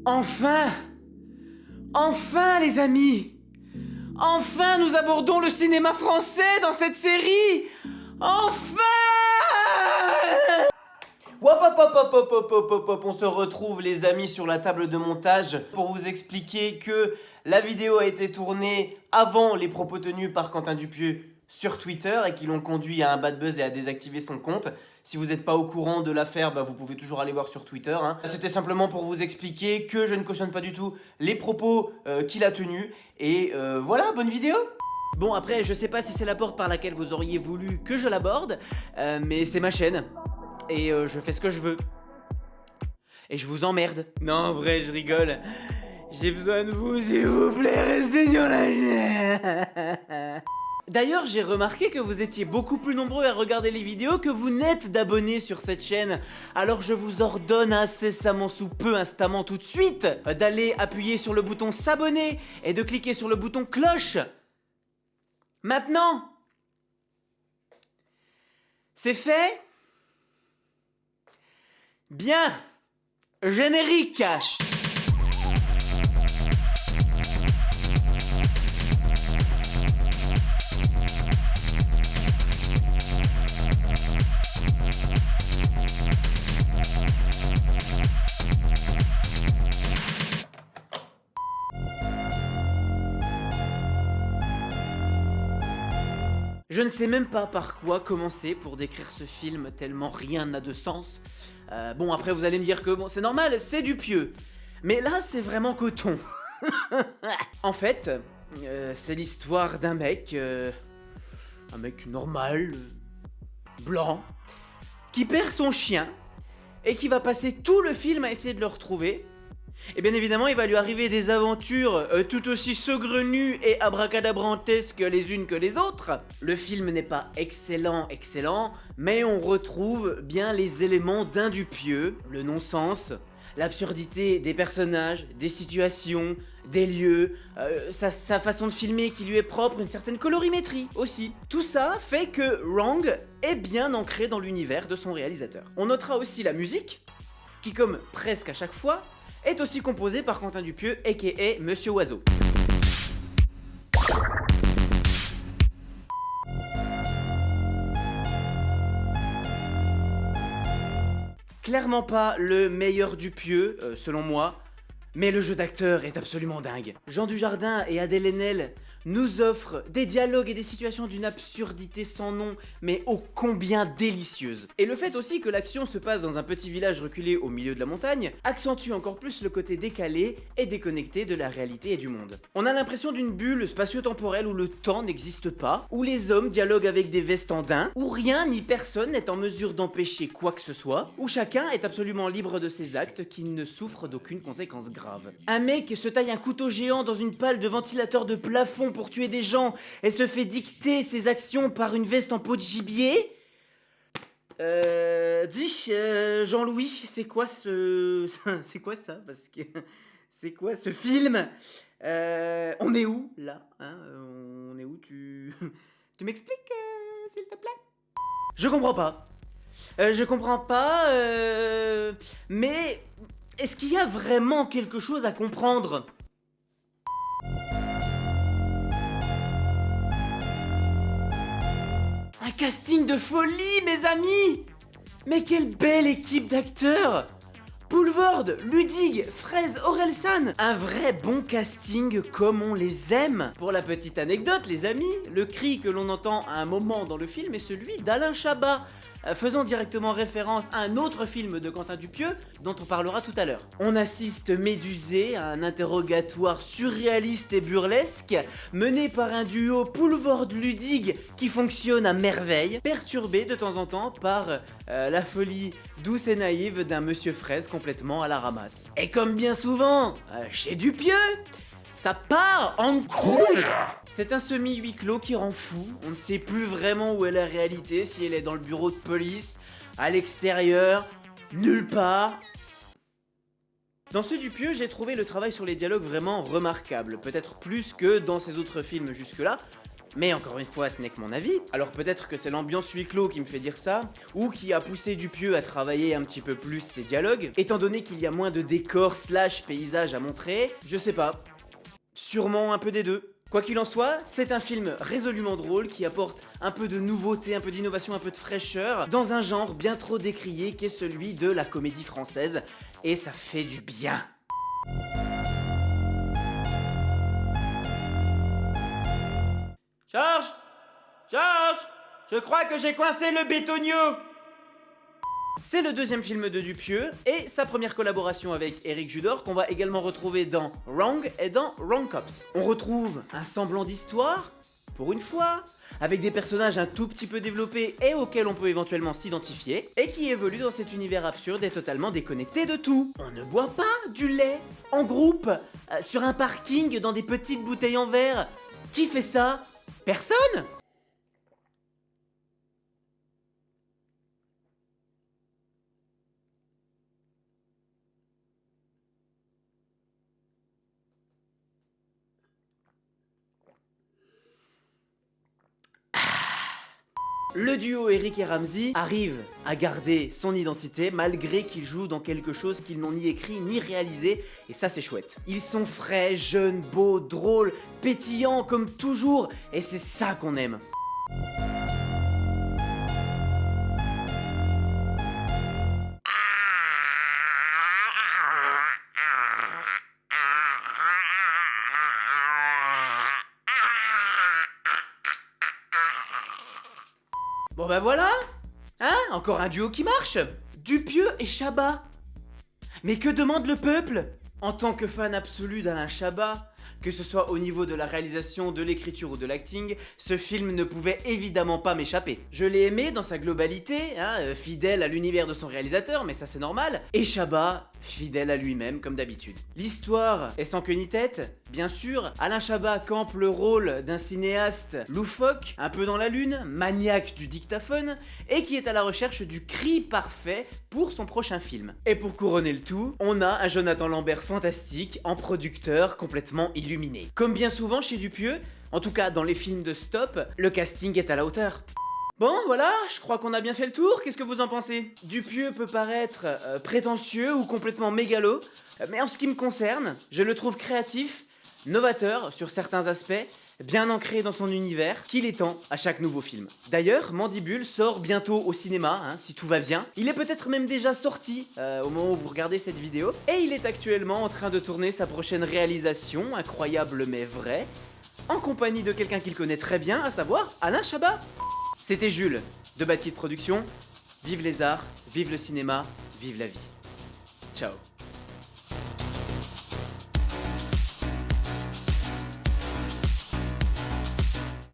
Enfin! Enfin, les amis! Enfin, nous abordons le cinéma français dans cette série! Enfin! Hop hop hop hop hop hop hop hop hop, on se retrouve les amis sur la table de montage pour vous expliquer que la vidéo a été tournée avant les propos tenus par Quentin Dupieux sur Twitter et qui l'ont conduit à un bad buzz et à désactiver son compte. Si vous n'êtes pas au courant de l'affaire, vous pouvez toujours aller voir sur Twitter. C'était simplement pour vous expliquer que je ne cautionne pas du tout les propos qu'il a tenus. Et voilà, bonne vidéo. Bon, après, je sais pas si c'est la porte par laquelle vous auriez voulu que je l'aborde, mais c'est ma chaîne. Et je fais ce que je veux. Et je vous emmerde. Non, en vrai, je rigole. J'ai besoin de vous, s'il vous plaît, restez sur la chaîne. D'ailleurs, j'ai remarqué que vous étiez beaucoup plus nombreux à regarder les vidéos que vous n'êtes d'abonnés sur cette chaîne. Alors je vous ordonne incessamment sous peu, instamment tout de suite, d'aller appuyer sur le bouton s'abonner et de cliquer sur le bouton cloche. Maintenant. C'est fait? Bien. Générique. Je ne sais même pas par quoi commencer pour décrire ce film tellement rien n'a de sens. Bon, après vous allez me dire que bon, c'est normal, c'est Dupieux. Mais là, c'est vraiment coton. En fait, c'est l'histoire d'un mec normal, blanc, qui perd son chien et qui va passer tout le film à essayer de le retrouver. Et bien évidemment, il va lui arriver des aventures tout aussi saugrenues et abracadabrantesques les unes que les autres. Le film n'est pas excellent, mais on retrouve bien les éléments d'un Dupieux, le non-sens, l'absurdité des personnages, des situations, des lieux, sa façon de filmer qui lui est propre, une certaine colorimétrie aussi. Tout ça fait que Wrong est bien ancré dans l'univers de son réalisateur. On notera aussi la musique, qui comme presque à chaque fois, est aussi composé par Quentin Dupieux, a.k.a. Monsieur Oiseau. Clairement pas le meilleur Dupieux, selon moi, mais le jeu d'acteur est absolument dingue. Jean Dujardin et Adèle Haenel nous offrent des dialogues et des situations d'une absurdité sans nom, mais ô combien délicieuse. Et le fait aussi que l'action se passe dans un petit village reculé au milieu de la montagne accentue encore plus le côté décalé et déconnecté de la réalité et du monde. On a l'impression d'une bulle spatio-temporelle où le temps n'existe pas, où les hommes dialoguent avec des vestes en daim, où rien ni personne n'est en mesure d'empêcher quoi que ce soit, où chacun est absolument libre de ses actes qui ne souffrent d'aucune conséquence grave. Un mec se taille un couteau géant dans une pale de ventilateur de plafond pour tuer des gens et se fait dicter ses actions par une veste en peau de gibier. Jean-Louis, c'est quoi ce... c'est quoi ça? Parce que... c'est quoi ce film? On est où, là? On est où? Tu m'expliques, s'il te plaît? Je comprends pas. Mais... est-ce qu'il y a vraiment quelque chose à comprendre? Un casting de folie, mes amis! Mais quelle belle équipe d'acteurs! Poulvord, Ludig, Fraise, Orelsan, un vrai bon casting comme on les aime. Pour la petite anecdote, les amis, le cri que l'on entend à un moment dans le film est celui d'Alain Chabat, faisant directement référence à un autre film de Quentin Dupieux dont on parlera tout à l'heure. On assiste médusé à un interrogatoire surréaliste et burlesque mené par un duo Poulvord-Ludig qui fonctionne à merveille, perturbé de temps en temps par la folie douce et naïve d'un Monsieur Fraise complètement à la ramasse. Et comme bien souvent, chez Dupieux, ça part en couille. C'est un semi-huis clos qui rend fou. On ne sait plus vraiment où est la réalité, si elle est dans le bureau de police, à l'extérieur, nulle part. Dans ce Dupieux, j'ai trouvé le travail sur les dialogues vraiment remarquable, peut-être plus que dans ses autres films jusque-là, Mais encore une fois, ce n'est que mon avis. Alors peut-être que c'est l'ambiance huis clos qui me fait dire ça, ou qui a poussé Dupieux à travailler un petit peu plus ses dialogues, étant donné qu'il y a moins de décors / paysages à montrer, je sais pas. Sûrement un peu des deux. Quoi qu'il en soit, c'est un film résolument drôle qui apporte un peu de nouveauté, un peu d'innovation, un peu de fraîcheur dans un genre bien trop décrié qu'est celui de la comédie française. Et ça fait du bien. Georges, je crois que j'ai coincé le bétonio. C'est le deuxième film de Dupieux et sa première collaboration avec Éric Judor qu'on va également retrouver dans Wrong et dans Wrong Cops. On retrouve un semblant d'histoire, pour une fois, avec des personnages un tout petit peu développés et auxquels on peut éventuellement s'identifier, et qui évoluent dans cet univers absurde et totalement déconnecté de tout. On ne boit pas du lait en groupe, sur un parking dans des petites bouteilles en verre. Qui fait ça? Personne? Le duo Eric et Ramzy arrive à garder son identité malgré qu'ils jouent dans quelque chose qu'ils n'ont ni écrit ni réalisé, et ça c'est chouette. Ils sont frais, jeunes, beaux, drôles, pétillants comme toujours, et c'est ça qu'on aime. Bon bah voilà, hein, encore un duo qui marche. Dupieux et Chabat. Mais que demande le peuple? En tant que fan absolu d'Alain Chabat, que ce soit au niveau de la réalisation, de l'écriture ou de l'acting, ce film ne pouvait évidemment pas m'échapper. Je l'ai aimé dans sa globalité, hein, fidèle à l'univers de son réalisateur, mais ça c'est normal, et Chabat, fidèle à lui-même comme d'habitude. L'histoire est sans queue ni tête, bien sûr. Alain Chabat campe le rôle d'un cinéaste loufoque, un peu dans la lune, maniaque du dictaphone, et qui est à la recherche du cri parfait pour son prochain film. Et pour couronner le tout, on a un Jonathan Lambert fantastique en producteur complètement illuminé. Comme bien souvent chez Dupieux, en tout cas dans les films de Stop, le casting est à la hauteur. Bon, voilà, je crois qu'on a bien fait le tour, qu'est-ce que vous en pensez? Dupieux peut paraître prétentieux ou complètement mégalo, mais en ce qui me concerne, je le trouve créatif, novateur sur certains aspects, bien ancré dans son univers, qu'il étend à chaque nouveau film. D'ailleurs, Mandibule sort bientôt au cinéma, hein, si tout va bien. Il est peut-être même déjà sorti au moment où vous regardez cette vidéo, et il est actuellement en train de tourner sa prochaine réalisation, incroyable mais vrai, en compagnie de quelqu'un qu'il connaît très bien, à savoir Alain Chabat. C'était Jules, de Bad Kid Productions. Vive les arts, vive le cinéma, vive la vie. Ciao.